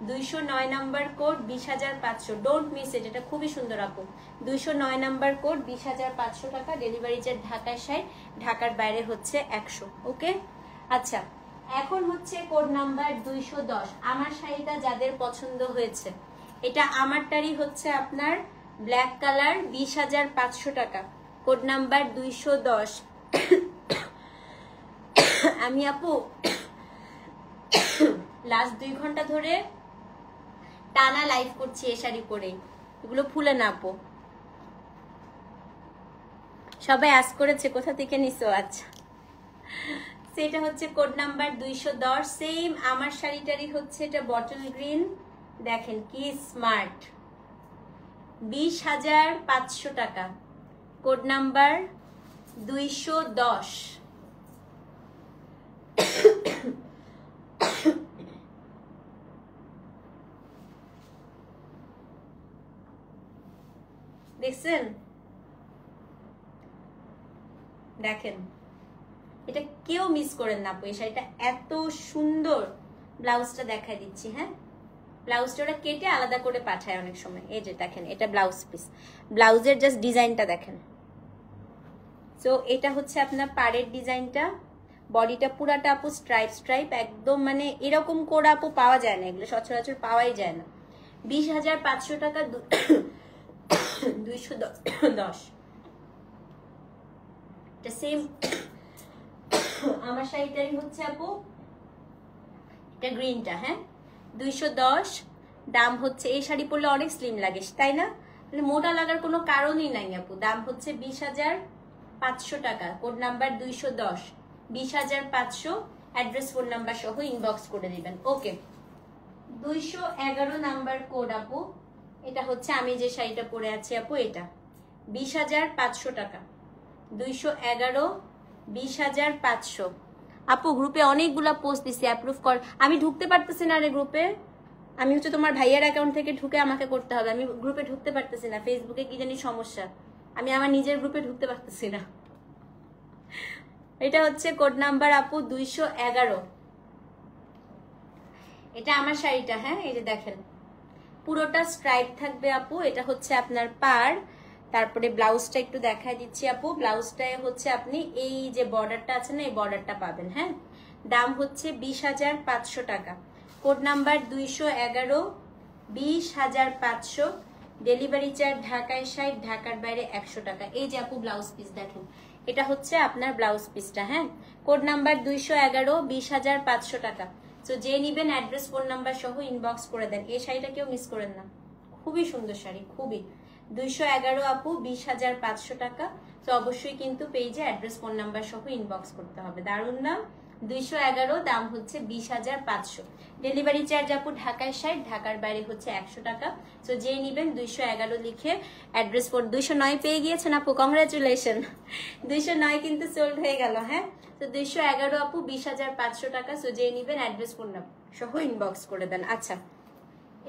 209 number code, 20,500। Don't miss it, এটা খুবই সুন্দর আপু। 209 নাম্বার কোড, 20,500 টাকা। ডেলিভারি চার্জ ঢাকায় 60, ঢাকার বাইরে হচ্ছে 100। ওকে আচ্ছা, এখন হচ্ছে কোড নাম্বার 210। আমার শাড়িটা যাদের পছন্দ হয়েছে, এটা আমারটারই হচ্ছে আপনার ব্ল্যাক কালার, 20,500 টাকা। Code number 210। আমি আপু লাস্ট 2 ঘন্টা ধরে টানা লাইভ করছি এই শাড়ি পরেই, এগুলো ফুলে না আপু। সবাই আস করেছে কোথা থেকে নিছো? আচ্ছা সেটা হচ্ছে কোড নাম্বার 210। সেম আমার শাড়িটারই হচ্ছে এটা বটল গ্রিন, দেখেন কি স্মার্ট। 20,500 টাকা। Code number 210। দেখছেন? দেখেন এটা কেউ মিস করেন না আপু, এই শাড়িটা এত সুন্দর। ব্লাউজটা দেখাই দিচ্ছি। হ্যাঁ ব্লাউজটা ওরা কেটে আলাদা করে পাঠায় অনেক সময়। এই যে দেখেন এটা ব্লাউজ পিস, ব্লাউজের জাস্ট ডিজাইনটা দেখেন। সো এটা হচ্ছে আপনার পাড়ের ডিজাইনটা, বডিটা পুরাটা আপু স্ট্রাইপ স্ট্রাইপ একদম, মানে এরকম করে আপু পাওয়া যায় না, এগুলো সচরাচর পাওয়াই যায় না। 20,500 টাকা। 210। এটা সেম আমার শাড়িটারই হচ্ছে আপু, এটা গ্রিনটা। হ্যাঁ 210, দাম হচ্ছে। এই শাড়ি পরলে অনেক স্লিম লাগে তাই না? মানে মোটা লাগার কোনো কারণই নাই আপু। দাম হচ্ছে 20,500 টাকা। Code number 210, 20,500। Address phone number সহ ইনবক্স করে দিবেন। ওকে 211 নাম্বার কোড আপু, এটা হচ্ছে আমি যে শাড়িটা পরে আছি আপু, এটা 20,500 টাকা। 211, 20,500। আপু গ্রুপে অনেকগুলা পোস্ট দিছি, অ্যাপ্রুভ কর। আমি ঢুকতে পারতেছি না রে গ্রুপে, আমি হচ্ছে তোমার ভাইয়ার অ্যাকাউন্ট থেকে ঢুকে আমাকে করতে হবে। আমি গ্রুপে ঢুকতে পারতেছি না, ফেসবুকে কি জানি সমস্যা, আমি আমার নিজের গ্রুপে ঢুকতে পারতেছি না। এটা হচ্ছে কোড নাম্বার আপু 211। এটা আমার শাড়িটা। হ্যাঁ এই যে দেখেন পুরোটা স্ট্রাইপ থাকবে আপু। এটা হচ্ছে আপনার পাড়, তারপরে ব্লাউজটা একটু দেখাই দিচ্ছি আপু। ব্লাউজটায় হচ্ছে আপনি এই যে বর্ডারটা আছে না, এই বর্ডারটা পাবেন। হ্যাঁ দাম হচ্ছে 20,500 টাকা। Code number 211, 20,500। ডেলিভারি চার্জ ঢাকায় 60, ঢাকার বাইরে 100 টাকা। এই যে আপু ব্লাউজ পিস দেখেন, এটা হচ্ছে আপনার ব্লাউজ পিসটা। হ্যাঁ কোড নাম্বার 211, 20,500 টাকা। তো যে নিবেন অ্যাড্রেস ফোন নাম্বার সহ ইনবক্স করে দেন। এই শাড়িটা কেউ মিস করেন না, খুবই সুন্দর শাড়ি, খুবই। 211 আপু, 20,500 টাকা। তো অবশ্যই কিন্তু পেজে অ্যাড্রেস ফোন নাম্বার সহ ইনবক্স করতে হবে। দারুণ নাম। 211, দাম হচ্ছে 20,500। ডেলিভারি চার্জ আপু ঢাকায় 60, ঢাকার বাইরে হচ্ছে 100 টাকা। তো যে নিবেন 211 লিখে অ্যাড্রেস ফোন। 209 পেয়ে গিয়েছেন আপু, কংগ্রাচুলেশন। 209 কিন্তু সোল্ড হয়ে গেল। হ্যাঁ তো 211 আপু, 20,500 টাকা। সো যে নিবেন অ্যাড্রেস ফোন নাম্বার সহ ইনবক্স করে দেন। আচ্ছা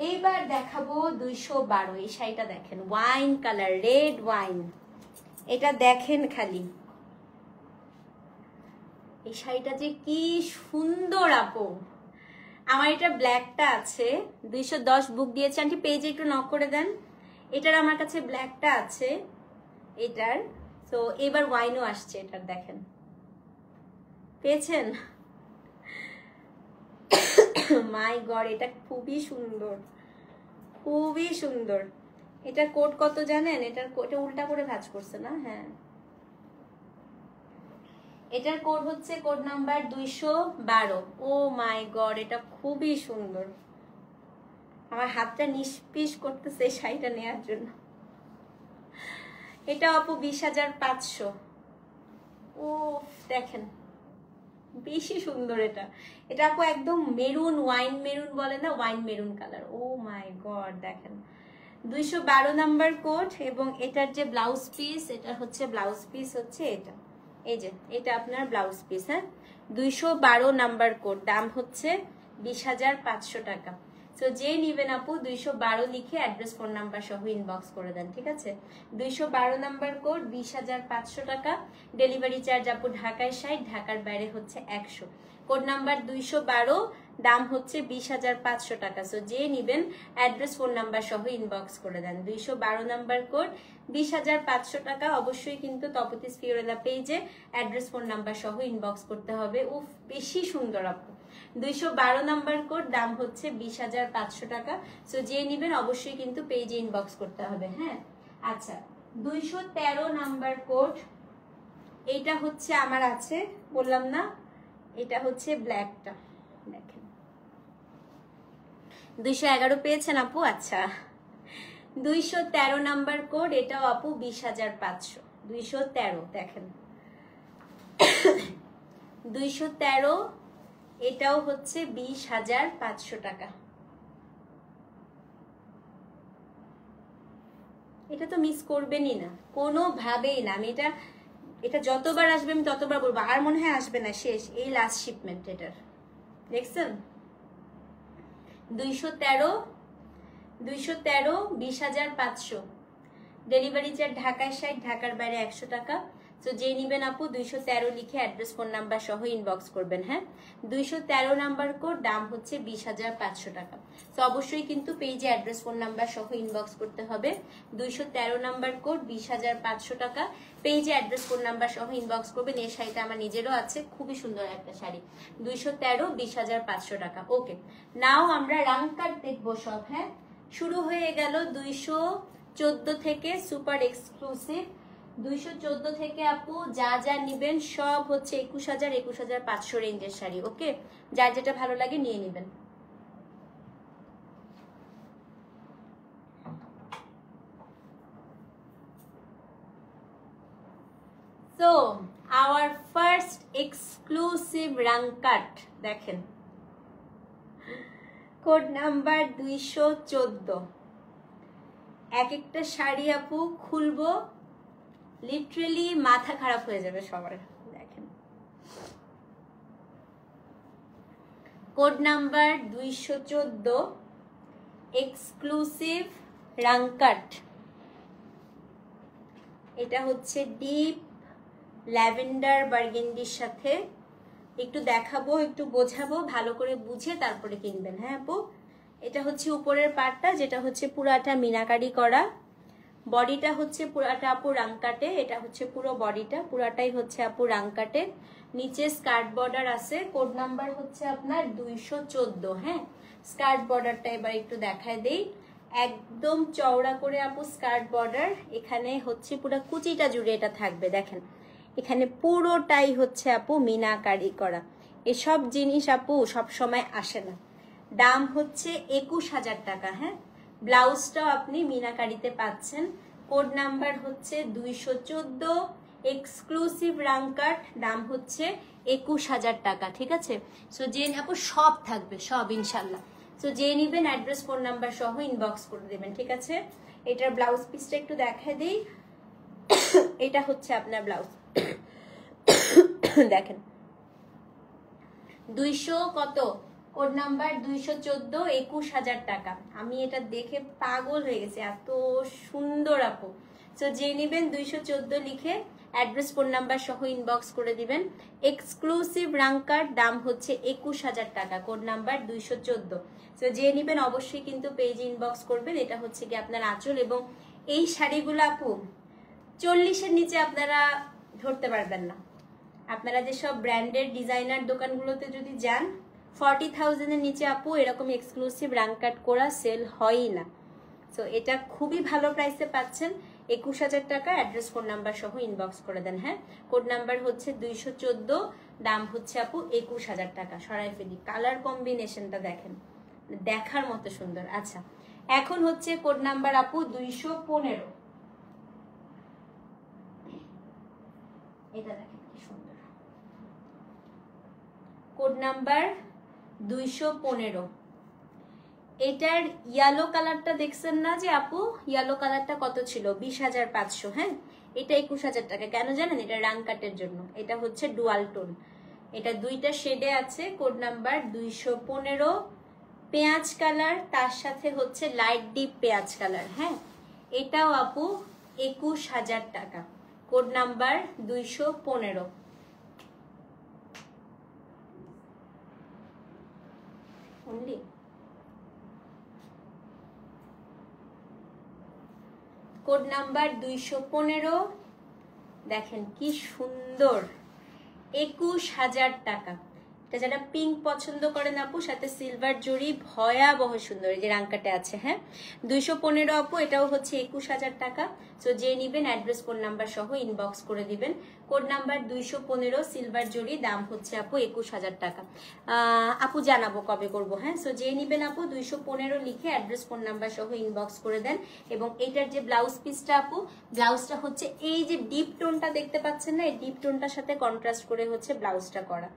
এইবার দেখাবো 212। এই শাড়িটা দেখেন, ওয়াইন কালার, রেড ওয়াইন। এটা দেখেন খালি, এই শাড়িটা যে কি সুন্দর আপু। আমার এটা ব্ল্যাকটা আছে, 210 বুক দিয়েছে আন্টি, পেজে একটু নক করে দেন। এটার আমার কাছে ব্ল্যাকটা আছে এটার। তো এবার ওয়াইনও আসছে এটার, দেখেন পেয়েছেন? মাই গড, এটা খুবই সুন্দর, খুবই সুন্দর। এটার কোড কত জানেন? এটার এটা উল্টা করে ভাঁজ করছে না? হ্যাঁ, এটার কোড হচ্ছে কোড নাম্বার 212। ও মাই গড, এটা খুবই সুন্দর। আমার হাতটা নিষ্পিস করতেছে এই শাড়িটা নেওয়ার জন্য। এটা আপু 20,500। ও দেখেন, বেশি সুন্দর এটা। এটা আপু একদম মেরুন, ওয়াইন মেরুন বলে না, ওয়াইন মেরুন কালার। ও মাই গড, দেখেন 212 নাম্বার কোড। এবং এটার যে ব্লাউজ পিস, এটা হচ্ছে ব্লাউজ পিস হচ্ছে এটা, এই যে এটা আপনার ব্লাউজ পিস। হ্যাঁ, 212 নাম্বার কোড, দাম হচ্ছে 20,500 টাকা। তো যে নিবেন আপু 212 লিখে অ্যাড্রেস ফোন নাম্বার সহ ইনবক্স করে দেন, ঠিক আছে? 212 নাম্বার কোড, 20,500 টাকা। ডেলিভারি চার্জ আপু ঢাকায় 60, ঢাকার বাইরে হচ্ছে 100। কোড নাম্বার 212, দাম হচ্ছে 20,500 টাকা। সো যে নিবেন অ্যাড্রেস ফোন নাম্বার সহ ইনবক্স করে দেন। 212 নাম্বার কোড, 20,500 টাকা। অবশ্যই কিন্তু তপতিস ফিওরেলা পেজে অ্যাড্রেস ফোন নাম্বার সহ ইনবক্স করতে হবে। উফ, বেশি সুন্দর আপু। 212 নাম্বার কোড, দাম হচ্ছে 20,500 টাকা। সো যে নিবেন অবশ্যই কিন্তু পেজে ইনবক্স করতে হবে। হ্যাঁ, আচ্ছা 213 নাম্বার কোড, এইটা হচ্ছে আমার আছে, বললাম না, এটা হচ্ছে ব্ল্যাকটা, দেখেন 211 পেয়েছেন আপু। আচ্ছা 213 নাম্বার কোড, এটাও আপু 20,500। 213 দেখেন, 213, এটাও হচ্ছে 20,500 টাকা। এটা তো মিস করবেনই না, কোনোভাবেই না। আমি এটা যতবার আসবে আমি ততবার বলবো, আর মনে হয় আসবে না, শেষ, এই লাস্ট শিপমেন্ট এটার। দেখছেন 213, 20,500। ডেলিভারি চার্জ ঢাকায় 60, ঢাকার বাইরে 100 টাকা। তো যে নিবেন আপু 213 লিখে অ্যাড্রেস ফোন নাম্বার সহ ইনবক্স করবেন। হ্যাঁ, 213 নাম্বার কোড, দাম হচ্ছে 20,500 টাকা। তো অবশ্যই কিন্তু পেজে অ্যাড্রেস ফোন নাম্বার সহ ইনবক্স করতে হবে। 213 নাম্বার কোড, 20,500 টাকা। পেজে অ্যাড্রেস ফোন নাম্বার সহ ইনবক্স করবেন। এই শাড়িটা আমার নিজেরও আছে, খুবই সুন্দর একটা শাড়ি। 213, 20,500 টাকা। ওকে, নাও আমরা রাংকাট দেখবো সব। হ্যাঁ, শুরু হয়ে গেল 214 থেকে সুপার এক্সক্লুসিভ। 214 থেকে আপু যা যা নিবেন সব হচ্ছে 21,000, 21,500 রেঞ্জের শাড়ি। ওকে, যার যেটা ভালো লাগে নিয়ে নিবেন। So our first exclusive রাংকাট, দেখেন কোড নাম্বার 214। এক একটা শাড়ি আপু খুলবো, লিটারেলি মাথা খারাপ হয়ে যাবে সবার। দেখেন কোড নাম্বার 214, এক্সক্লুসিভ রাংকাট। এটা হচ্ছে ডিপ ল্যাভেন্ডার বার্গেন্ডির সাথে। একটু দেখাবো, একটু বোঝাবো, ভালো করে বুঝে তারপরে কিনবেন। হ্যাঁ আপু, এটা হচ্ছে উপরের পার্টটা, যেটা হচ্ছে পুরাটা মিনাকারি করা। বডিটা হচ্ছে পুরাটা আপু রাংকাটে। এটা হচ্ছে পুরো বডিটা, পুরাটাই হচ্ছে আপু রাংকাটে। নিচে স্কার্ট বর্ডার আছে। কোড নাম্বার হচ্ছে আপনার 214। হ্যাঁ, স্কার্ট বর্ডারটা এবার একটু দেখায় দেই। একদম চওড়া করে আপু স্কার্ট বর্ডার। এখানে হচ্ছে পুরো কুচিটা জুড়ে এটা থাকবে। দেখেন এখানে পুরোটাই হচ্ছে আপু মিনাকারি করা। এসব জিনিস আপু সব সময় আসে না। দাম হচ্ছে 21,000 টাকা। হ্যাঁ, ব্লাউজটাও আপনি মিনাকারিতে পাচ্ছেন। কোড নাম্বার হচ্ছে 214, এক্সক্লুসিভ রাংকাট, দাম হচ্ছে 21,000 টাকা। ঠিক আছে, সো যে আপু সব থাকবে, সব ইনশাল্লাহ। সো যে নিবেন অ্যাড্রেস ফোন নাম্বার সহ ইনবক্স করে দেবেন। ঠিক আছে, এটার ব্লাউজ পিসটা একটু দেখায় দিই। এটা হচ্ছে আপনার ব্লাউজ। দেখেন 200 কত কোড নাম্বার 214, 21,000 টাকা। আমি এটা দেখে পাগল হয়ে গেছি, এত সুন্দর আপু। সো যে নেবেন 214 লিখে অ্যাড্রেস ফোন নাম্বার সহ ইনবক্স করে দিবেন। এক্সক্লুসিভ রাঙ্কার, দাম হচ্ছে 21,000 টাকা, কোড নাম্বার 214। সো যে নেবেন অবশ্যই কিন্তু পেজে ইনবক্স করবেন। এটা হচ্ছে কি আপনার আঁচল, এবং এই শাড়িগুলো আপু 40-এর নিচে আপনারা ধরতে পারবেন না। আপনারা যেসব ব্র্যান্ডেড ডিজাইনার দোকানগুলোতে যদি যান, 40,000-এর নিচে আপু এরকম এক্সক্লুসিভ রাঙ্কাট করা সেল হয়ই না। সো এটা খুবই ভালো প্রাইসে পাচ্ছেন, 21,000 টাকা। অ্যাড্রেস ফোন নাম্বার সহ ইনবক্স করে দেন। হ্যাঁ, কোড নাম্বার হচ্ছে 214, দাম হচ্ছে আপু 21,000 টাকা। সরাই ফেলি, কালার কম্বিনেশনটা দেখেন, দেখার মতো সুন্দর। আচ্ছা, এখন হচ্ছে কোড নাম্বার আপু 215। এটা দেখেন কি সুন্দর, কোড নাম্বার 215। এটার ইয়েলো কালারটা দেখছেন না যে আপু, ইয়েলো কালারটা কত ছিল? 20,500। হ্যাঁ, এটা 21,000 টাকা। কেন জানেন? এটা রাঙ্কাটের জন্য। এটা হচ্ছে ডুয়াল টোন, এটা দুইটা শেডে আছে। কোড নাম্বার 215, পেঁয়াজ কালার, তার সাথে হচ্ছে লাইট ডিপ পেঁয়াজ কালার। হ্যাঁ, এটাও আপু 21,000 টাকা, code number 215। Only code number 215, দেখেন কি সুন্দর, 21,000 টাকা। এটা যারা পিঙ্ক পছন্দ করেন আপু, সাথে সিলভার জড়ি, ভয়াবহ সুন্দর, এই যে রাঙ্কাটে আছে। হ্যাঁ, 215 আপু, এটাও হচ্ছে 21,000 টাকা। সো যে নিবেন অ্যাড্রেস ফোন নাম্বার সহ ইনবক্স করে দিবেন। কোড নাম্বার 215, সিলভার জড়ি, দাম হচ্ছে আপু 21,000 টাকা। আপু জানাবো কবে করব। হ্যাঁ, সো যে নিবেন আপু 215 লিখে অ্যাড্রেস ফোন নাম্বার সহ ইনবক্স করে দেন। এবং এটার যে ব্লাউজ পিসটা আপু, ব্লাউজটা হচ্ছে এই যে ডিপ টোনটা দেখতে পাচ্ছেন না, এই ডিপ টোনটার সাথে কন্ট্রাস্ট করে হচ্ছে ব্লাউজটা করা।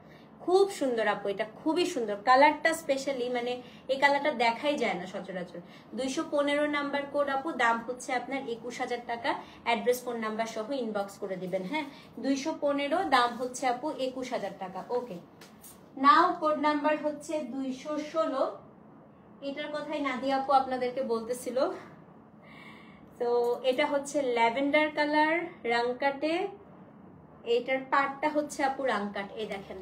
খুব সুন্দর আপু, এটা খুবই সুন্দর কালারটা, স্পেশালি মানে এই কালারটা দেখাই যায় না সচরাচর। 215 নাম্বার কোড আপু, দাম হচ্ছে আপনার 21,000 টাকা। অ্যাড্রেস ফোন নাম্বার সহ ইনবক্স করে দিবেন। হ্যাঁ, 215, দাম হচ্ছে আপু 21,000 টাকা। ওকে, নাও কোড নাম্বার হচ্ছে 216। এটার কথাই নাদিয়া আপু আপনাদেরকে বলতেছিল। তো এটা হচ্ছে ল্যাভেন্ডার কালার, রাঙ্কাটে। এটার পাটটা হচ্ছে আপু রাঙ্কাট, এই দেখেন,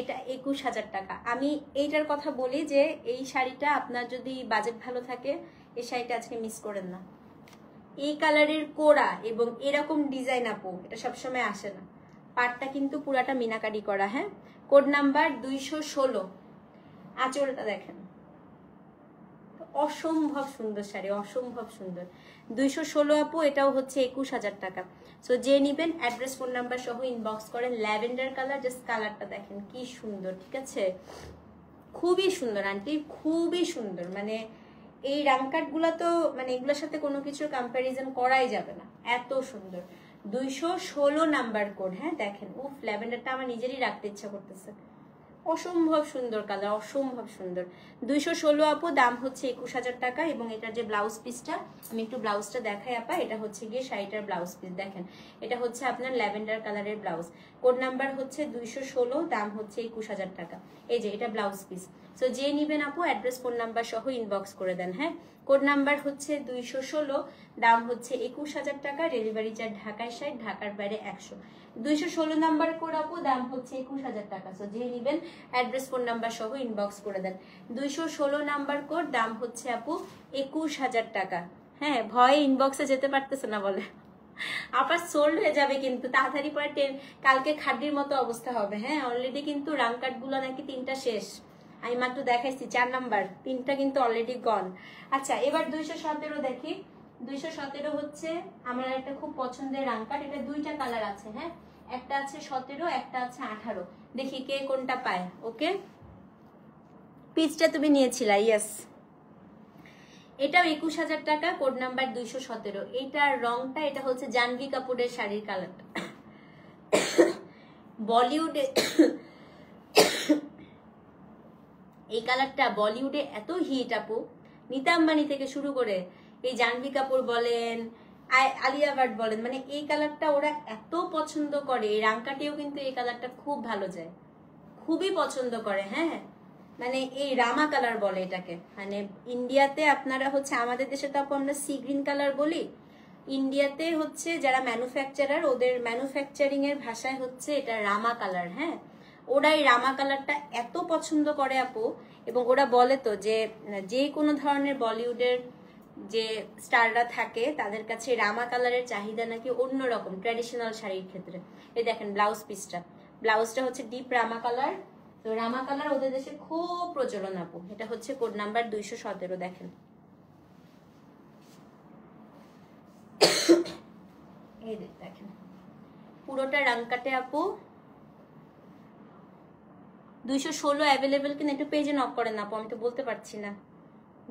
এটা 21,000 টাকা। আমি এইটার কথা বলি যে এই শাড়িটা আপনার যদি বাজেট ভালো থাকে, এই শাড়িটা আজকে মিস করেন না। এই কালারের কোড়া এবং এরকম ডিজাইন আপু এটা সবসময় আসে না। পাটটা কিন্তু পুরাটা মিনাকারি করা। হ্যাঁ, কোড নাম্বার 216। আঁচলটা দেখেন, অসম্ভব সুন্দর শাড়ি, অসম্ভব সুন্দর। 216 আপু, এটাও হচ্ছে 21,000 টাকা। সো যে নিবেন অ্যাড্রেস ফোন নাম্বার সহ ইনবক্স করেন। ল্যাভেন্ডার কালার, জাস্ট কালারটা দেখেন কি সুন্দর। ঠিক আছে, খুবই সুন্দর আন্টি, খুবই সুন্দর। মানে এই রামকাট গুলা তো মানে এগুলোর সাথে কোনো কিছুর কম্প্যারিজন করাই যাবে না, এত সুন্দর। 216 নাম্বার কোড। হ্যাঁ দেখেন, উফ, ল্যাভেন্ডারটা আমার নিজেরই রাখতে ইচ্ছা করতেছে, অসম্ভব সুন্দর কালার, অসম্ভব সুন্দর। 216 আপু, দাম হচ্ছে 21,000 টাকা। এবং এটার যে ব্লাউজ পিসটা, আমি একটু ব্লাউজটা দেখাই আপা। এটা হচ্ছে গিয়ে শাড়িটার ব্লাউজ পিস, দেখেন এটা হচ্ছে আপনার ল্যাভেন্ডার কালারের ব্লাউজ। কোড নাম্বার হচ্ছে 216, দাম হচ্ছে 21,000 টাকা। এই যে এটা ব্লাউজ পিস। সো যে নিবেন আপু অ্যাড্রেস ফোন নাম্বার সহ ইনবক্স করে দেন। হ্যাঁ, কোড নাম্বার হচ্ছে 216, দাম হচ্ছে 21,000 টাকা। ডেলিভারি চার্জ ঢাকায় 60, ঢাকার বাইরে 100। 216 নাম্বার কোড আপু, দাম হচ্ছে 21,000 টাকা। সো যে নিবেন অ্যাড্রেস ফোন নাম্বার সহ ইনবক্স করে দেন। 216 নাম্বার কোড, দাম হচ্ছে আপু 21,000 টাকা। হ্যাঁ, ভয়ে ইনবক্সে যেতে পারতেছে না বলে আবার সোল্ড হয়ে যাবে কিন্তু তাড়াতাড়ি পরে কালকে খাড্ডির মতো অবস্থা হবে। হ্যাঁ, অলরেডি কিন্তু রামকাট গুলো নাকি 3টা শেষ, আমি মাত্র দেখাইছি 4 নাম্বার, 3টা কিন্তু অলরেডি গন। আচ্ছা, এবার 217 দেখি। 217 হচ্ছে আমার একটা খুব পছন্দের রামকাট। এটা 2টা কালার আছে। হ্যাঁ, একটা আছে 17, একটা আছে 18। দেখি কে কোনটা পায়। ওকে, পিচটা তুমি নিয়েছিলা, ইয়েস। এটাও 21,000 টাকা, কোড নাম্বার 217। এইটার রংটা, এটা হচ্ছে জাহ্নবী কাপুরের শাড়ির কালারটা। বলিউডে এই কালারটা বলিউডে এত হিট আপু, নীতা আম্বানি থেকে শুরু করে এই জাহ্নবী কাপুর বলেন, আলিয়া ভাট বলেন, মানে এই কালারটা ওরা এত পছন্দ করে। এই রামকাটেও কিন্তু এই কালারটা খুব ভালো যায়, খুবই পছন্দ করে। হ্যাঁ, মানে এই রামা কালার বলে এটাকে। মানে ইন্ডিয়াতে আপনারা হচ্ছে, আমাদের দেশে তো আমরা সি গ্রিন কালার বলি, ইন্ডিয়াতে হচ্ছে যারা ম্যানুফ্যাকচারার, ওদের ম্যানুফ্যাকচারিং এর ভাষায় হচ্ছে এটা রামা কালার। হ্যাঁ, ওরা এই রামা কালারটা এত পছন্দ করে আপু, এবং ওরা বলে তো যে কোনো ধরনের বলিউডের যে স্টাররা থাকে তাদের কাছে রামা কালারের চাহিদা নাকি অন্যরকম ট্র্যাডিশনাল শাড়ির ক্ষেত্রে। এই দেখেন ব্লাউজ পিসটা, ব্লাউজটা হচ্ছে ডিপ রামা কালার। তো রামা কালার ওদের দেশে খুব প্রচলন আপু। এটা হচ্ছে কোড নাম্বার 217। দেখেন এই দেখেন পুরোটা রাং কাটে আপু। 216 অ্যাভেলেবেল কিনা একটু পেজে নক করেন আপু, আমি তো বলতে পারছি না।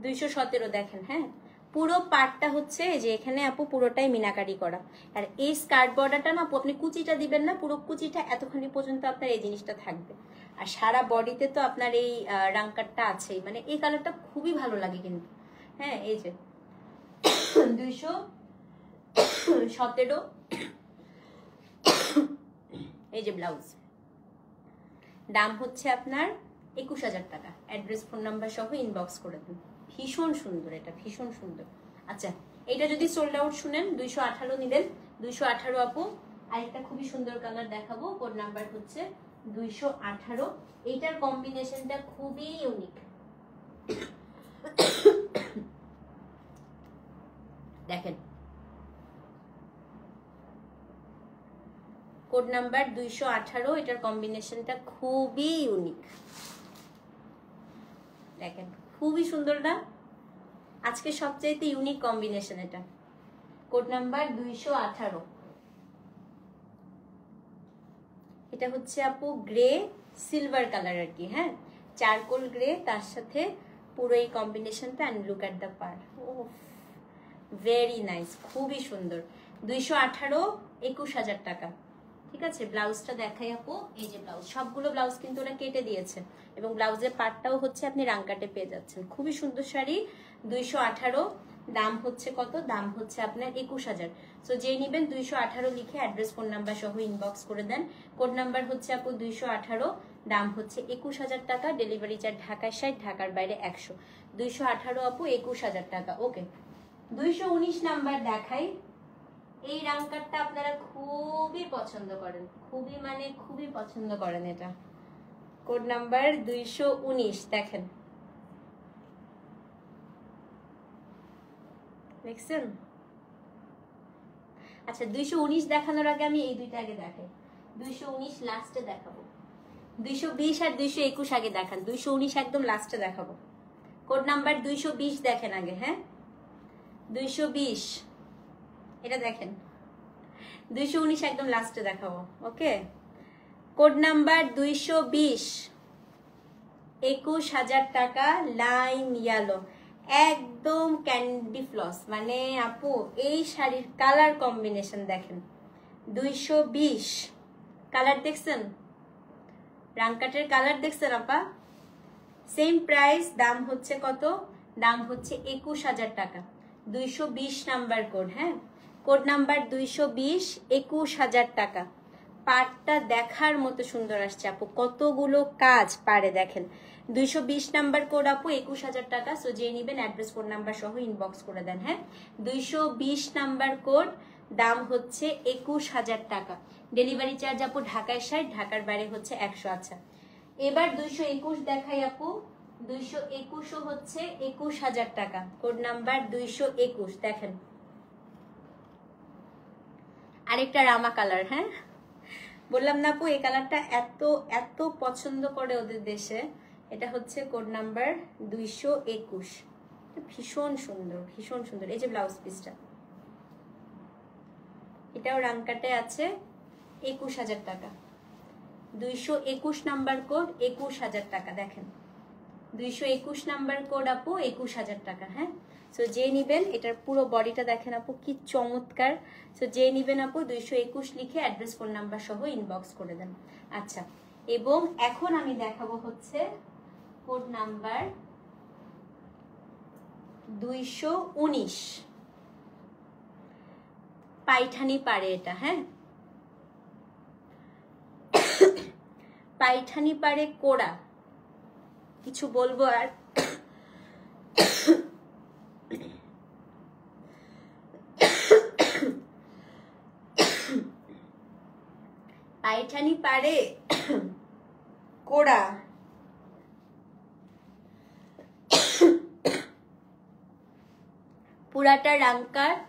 217 দেখেন। হ্যাঁ, পুরো পার্টটা হচ্ছে যে এখানে আপু পুরোটাই মিনাকারি করা। আর এই স্কার্ট বর্ডারটা না আপু আপনি কুচিটা দিবেন না, পুরো কুচিটা এতখানি পর্যন্ত আপনার এই জিনিসটা থাকবে। আর সারা বডিতে তো আপনার এই রাংকারটা আছেই, মানে এই কালারটা খুবই ভালো লাগে কিন্তু। হ্যাঁ, এই যে 217 এই যে ব্লাউজ, দাম হচ্ছে আপনার 21,000 টাকা। অ্যাড্রেস ফোন নাম্বার সহ ইনবক্স করে দিন। ভীষণ সুন্দর, এটা ভীষণ সুন্দর। আচ্ছা, এটা যদি সোল্ড আউট শুনেন 218 নিলেন। 218 আপু। আরেকটা খুবই সুন্দর কালার দেখাবো, কোড নাম্বার হচ্ছে 218। এইটার কম্বিনেশনটা খুবই ইউনিক। দেখেন কোড নাম্বার 218, এটার কম্বিনেশনটা খুবই ইউনিক। দেখেন খুবই সুন্দর না? আজকে সবচাইতে ইউনিক কম্বিনেশন এটা। Code number 218। এটা হচ্ছে আপু গ্রে সিলভার কালার আর কি। হ্যাঁ, চারকোল গ্রে, তার সাথে পুরো এই কম্বিনেশনটা। And look at the pair, oh very nice, খুবই সুন্দর। 218, 21,000 টাকা। ঠিক আছে, ব্লাউজটা দেখাই আপু। এই যে ব্লাউজ, সবগুলো ব্লাউজ কিন্তু ওরা কেটে দিয়েছে, এবং ব্লাউজের পার্টটাও হচ্ছে আপনি রাংকাটে পেয়ে যাচ্ছেন। খুবই সুন্দর শাড়ি। 218 দাম হচ্ছে কত? দাম হচ্ছে আপনার 21,000। সো যেই নেবেন 218 লিখে অ্যাড্রেস ফোন নাম্বার সহ ইনবক্স করে দেন। কোড নাম্বার হচ্ছে আপু 218, দাম হচ্ছে 21,000 টাকা। ডেলিভারি চার্জ ঢাকার 60, ঢাকার বাইরে 100। 218 আপু, 21,000 টাকা। ওকে, 219 নাম্বার দেখাই। এই রাংকারটা আপনারা খুবই পছন্দ করেন, খুবই মানে খুবই পছন্দ করেন এটা। কোড নাম্বার 219 দেখেন, দেখছেন? আচ্ছা, 219 দেখানোর আগে আমি এই দুইটা আগে দেখাই। 219 লাস্টে দেখাবো। 220 আর 221 আগে দেখান। 219 একদম লাস্টে দেখাবো। কোড নাম্বার 220 দেখেন আগে। হ্যাঁ, 220 এটা দেখেন। 219 একদম লাস্টে দেখাবো। ওকে, কোড নাম্বার 220, 21,000 টাকা। লাইম ইয়েলো, একদম ক্যান্ডি ফ্লস। মানে আপু এই শাড়ির কালার কম্বিনেশন দেখেন। 220 কালার দেখছেন? রাংকাটের কালার দেখছেন আপা? সেম প্রাইস, দাম হচ্ছে কত? দাম হচ্ছে 21,000 টাকা। 220 নাম্বার কোড। হ্যাঁ, কোড নাম্বার 220, 21,000 টাকা। পাটটা দেখার মতো সুন্দর আসছে আপু, কতগুলো কাজ পারে দেখেন। 220 নাম্বার কোড আপু, 21,000 টাকা। সো যে নিবেন অ্যাড্রেস ফোন নাম্বার সহ ইনবক্স করে দেন। হ্যাঁ, 220 নাম্বার কোড, দাম হচ্ছে 21,000 টাকা। ডেলিভারি চার্জ আপু ঢাকায় 60, ঢাকার বাইরে হচ্ছে 100। আচ্ছা, এবার 221 দেখাই আপু। 221 হচ্ছে 21,000 টাকা। কোড নাম্বার 221 দেখেন, আরেকটা রামা কালার। হ্যাঁ, বললাম না আপু এই কালারটা এত এত পছন্দ করে ওদের দেশে। এটা হচ্ছে কোড নাম্বার 221, ভীষণ সুন্দর, ভীষণ সুন্দর। এই যে ব্লাউজ পিসটা, এটাও রাংকাটে আছে। 21,000 টাকা। 221 নাম্বার কোড, 21,000 টাকা। দেখেন 221 নাম্বার কোড আপু, 21,000 টাকা। হ্যাঁ, সো যে নিবেন, এটার পুরো বডিটা দেখেন আপু কি চমৎকার। সো যে নিবেন আপু 221 লিখে অ্যাড্রেস ফোন নাম্বার সহ ইনবক্স করে দেন। আচ্ছা, এবং এখন আমি দেখাবো হচ্ছে কোড নাম্বার 219, পাইঠানি পাড়ে এটা। হ্যাঁ, পাইঠানি পারে কোড়া, কিছু বলবো আর পাইঠানি পারে কোড়া, পুরাটা রামকাঠ,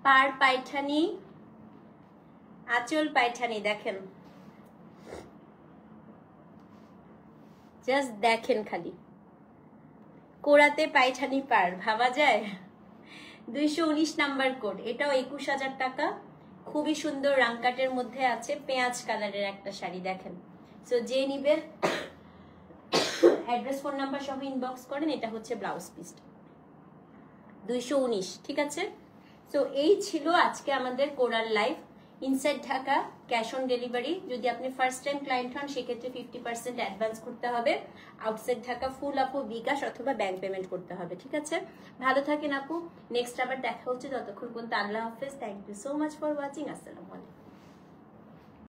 পার পাইঠানি, আঁচল পাইঠানি। দেখেন, জাস্ট দেখেন খালি, কোড়াতে পাইঠানি পার, ভাবা যায়? 219 নাম্বার কোড, এটাও 21,000 টাকা। খুবই সুন্দর রামকাটের মধ্যে আছে, পেঁয়াজ কালারের একটা শাড়ি। দেখেন, সো যে নিবেন অ্যাড্রেস ফোন নাম্বার সহ ইনবক্স করেন। এটা হচ্ছে ব্লাউজ পিসটা, 219, ঠিক আছে? সো এই ছিল আজকে আমাদের coral live. Inside Dhaka cash on delivery, যদি আপনি ফার্স্ট টাইম ক্লায়েন্ট হন সেক্ষেত্রে 50% অ্যাডভান্স করতে হবে। আউটসাইড ঢাকা ফুল আপু বিকাশ অথবা ব্যাংক পেমেন্ট করতে হবে, ঠিক আছে? ভালো থাকেন আপু, নেক্সট আবার দেখা হচ্ছে। ততক্ষণ পর্যন্ত আল্লাহ হাফেজ। Thank you so much for watching. আসসালামু আলাইকুম।